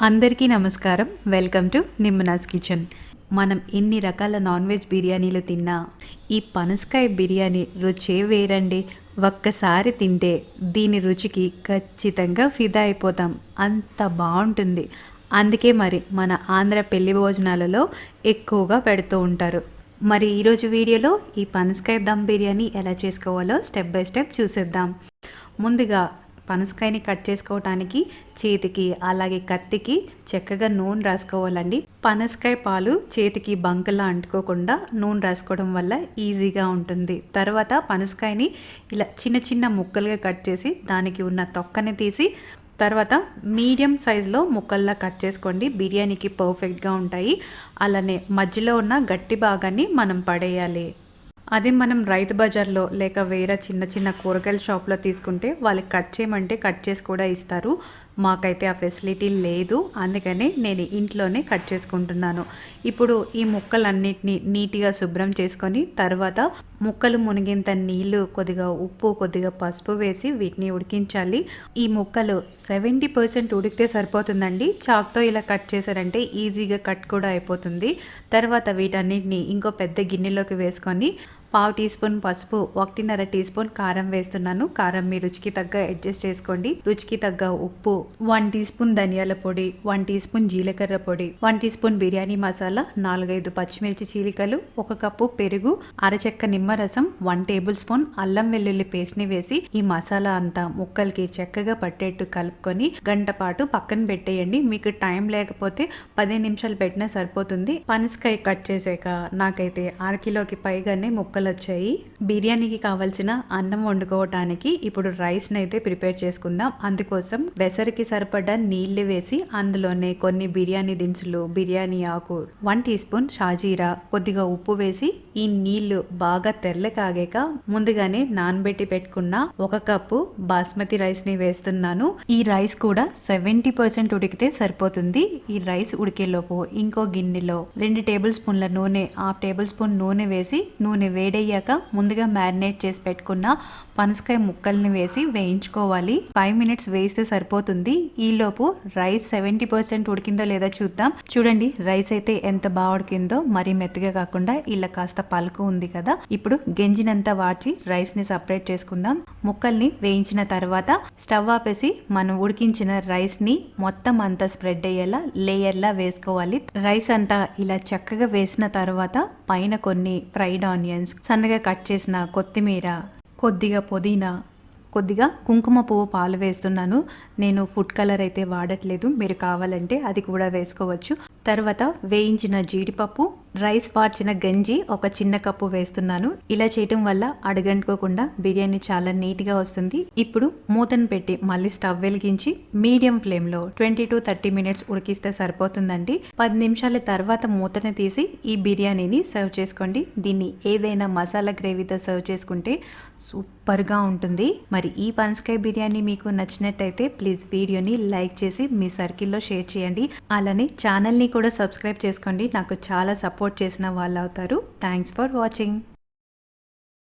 అందరికీ నమస్కారం. Welcome to Nimmana's kitchen. మనం ఎన్ని రకాల నాన్ వెజ్ బిర్యానీలు తిన్నా ఈ పనసకాయ బిర్యానీ రుచే వేరండి. ఒక్కసారి తింటే దీని రుచికి ఖచ్చితంగా ఫిదా అయిపోతాం. అంత బాగుంటుంది. అందుకే మరి మన ఆంధ్ర పెళ్లి భోజనాలలో ఎక్కువగా పెడుతూ ఉంటారు. మరి ఈరోజు వీడియోలో ఈ పనసకాయ దమ్ బిర్యానీ ఎలా చేసుకోవాలో స్టెప్ బై స్టెప్ చూసేద్దాం. ముందుగా పనసకాయని కట్ చేసుకోవటానికి చేతికి అలాగే కత్తికి చక్కగా నూనె రాసుకోవాలండి. పనసకాయ పాలు చేతికి బంకలా అంటుకోకుండా నూనె రాసుకోవడం వల్ల ఈజీగా ఉంటుంది. తర్వాత పనసకాయని ఇలా చిన్న చిన్న ముక్కలుగా కట్ చేసి దానికి ఉన్న తొక్కని తీసి తర్వాత మీడియం సైజులో ముక్కల్లా కట్ చేసుకోండి. బిర్యానీకి పర్ఫెక్ట్గా ఉంటాయి. అలానే మధ్యలో ఉన్న గట్టి భాగాన్ని మనం పడేయాలి. అదే మనం రైతు బజార్లో లేక వేరే చిన్న చిన్న కూరగాయల షాప్లో తీసుకుంటే వాళ్ళకి కట్ చేయమంటే కట్ చేసి కూడా ఇస్తారు. మాకైతే ఆ ఫెసిలిటీ లేదు. అందుకనే నేను ఇంట్లోనే కట్ చేసుకుంటున్నాను. ఇప్పుడు ఈ ముక్కలన్నిటినీ నీట్గా శుభ్రం చేసుకొని తర్వాత ముక్కలు మునిగేంత నీళ్లు, కొద్దిగా ఉప్పు, కొద్దిగా పసుపు వేసి వీటిని ఉడికించాలి. ఈ ముక్కలు 70% ఉడికితే సరిపోతుందండి. చాక్తో ఇలా కట్ చేశారంటే ఈజీగా కట్ కూడా అయిపోతుంది. తర్వాత వీటన్నిటిని ఇంకో పెద్ద గిన్నెలోకి వేసుకొని 1/2 టీ స్పూన్ పసుపు, 1.5 టీ స్పూన్ కారం వేస్తున్నాను. కారం మీ రుచికి తగ్గ అడ్జస్ట్ చేసుకోండి. రుచికి తగ్గ ఉప్పు, 1 టీ స్పూన్ ధనియాల పొడి, 1 టీ స్పూన్ జీలకర్ర పొడి, 1 టీ స్పూన్ బిర్యానీ మసాలా, 4-5 పచ్చిమిర్చి చీలికలు, 1 కప్పు పెరుగు, అరచెక్క నిమ్మరసం, 1 టేబుల్ స్పూన్ అల్లం వెల్లుల్లి పేస్ట్ని వేసి ఈ మసాలా అంతా ముక్కలకి చక్కగా పట్టేట్టు కలుపుకొని గంట పాటు పక్కన పెట్టేయండి. మీకు టైం లేకపోతే 15 నిమిషాలు పెట్టినా సరిపోతుంది. పనసకాయ కట్ చేసాక నాకైతే 1/2 కిలోకి పైగానే ముక్కలు వచ్చాయి. బిర్యానీకి కావాల్సిన అన్నం వండుకోవటానికి ఇప్పుడు రైస్ని అయితే ప్రిపేర్ చేసుకుందాం. అందుకోసం బెసరికి సరిపడా నీళ్లు వేసి అందులోనే కొన్ని బిర్యానీ దినుసులు, బిర్యానీ ఆకు, 1 టీ స్పూన్ షాజీరా, కొద్దిగా ఉప్పు వేసి ఈ నీళ్లు బాగా తెల్లకాగాక ముందుగానే నానబెట్టి పెట్టుకున్న 1 కప్పు బాస్మతి రైస్ ని వేస్తున్నాను. ఈ రైస్ కూడా 70% ఉడికితే సరిపోతుంది. ఈ రైస్ ఉడికేలోపు ఇంకో గిన్నెలో 2 టేబుల్ స్పూన్ల నూనె, 1/2 టేబుల్ స్పూన్ నూనె వేసి నూనె వేడయ్యాక ముందుగా మ్యారినేట్ చేసి పెట్టుకున్న పనసకాయ ముక్కల్ని వేసి వేయించుకోవాలి. 5 మినిట్స్ వేస్తే సరిపోతుంది. ఈలోపు రైస్ 70% ఉడికిందో లేదా చూద్దాం. చూడండి, రైస్ అయితే ఎంత బాగా ఉడికిందో. మరీ మెత్తగా కాకుండా ఇలా కాస్త పలుకు ఉంది కదా. ఇప్పుడు గెంజినంతా వార్చి రైస్ ని సపరేట్ చేసుకుందాం. ముక్కల్ని వేయించిన తర్వాత స్టవ్ ఆపేసి మనం ఉడికించిన రైస్ ని మొత్తం అంతా స్ప్రెడ్ అయ్యేలా లేయర్లా వేసుకోవాలి. రైస్ అంతా ఇలా చక్కగా వేసిన తర్వాత పైన కొన్ని ఫ్రైడ్ ఆనియన్స్, సన్నగా కట్ చేసిన కొత్తిమీర, కొద్దిగా పుదీనా, కొద్దిగా కుంకుమ పువ్వు పాలు వేస్తున్నాను. నేను ఫుడ్ కలర్ అయితే వాడట్లేదు. మీరు కావాలంటే అది కూడా వేసుకోవచ్చు. తర్వాత వేయించిన జీడిపప్పు, రైస్ వార్చిన గంజి 1 చిన్న కప్పు వేస్తున్నాను. ఇలా చేయటం వల్ల అడగంటుకోకుండా బిర్యానీ చాలా నీట్గా వస్తుంది. ఇప్పుడు మూతను పెట్టి మళ్ళీ స్టవ్ వెలిగించి మీడియం ఫ్లేమ్లో 20 to 30 మినిట్స్ ఉడికిస్తే సరిపోతుందండి. 10 నిమిషాల తర్వాత మూతను తీసి ఈ బిర్యానీని సర్వ్ చేసుకోండి. దీన్ని ఏదైనా మసాలా గ్రేవీతో సర్వ్ చేసుకుంటే సూపర్గా ఉంటుంది. మరి ఈ పనసకాయ బిర్యానీ మీకు నచ్చినట్టయితే ప్లీజ్ వీడియోని లైక్ చేసి మీ సర్కిల్లో షేర్ చేయండి. అలానే ఛానల్ని కూడా సబ్స్క్రైబ్ చేసుకోండి. నాకు చాలా సపోర్ట్ చేసిన వాళ్ళు అవుతారు. Thanks for watching.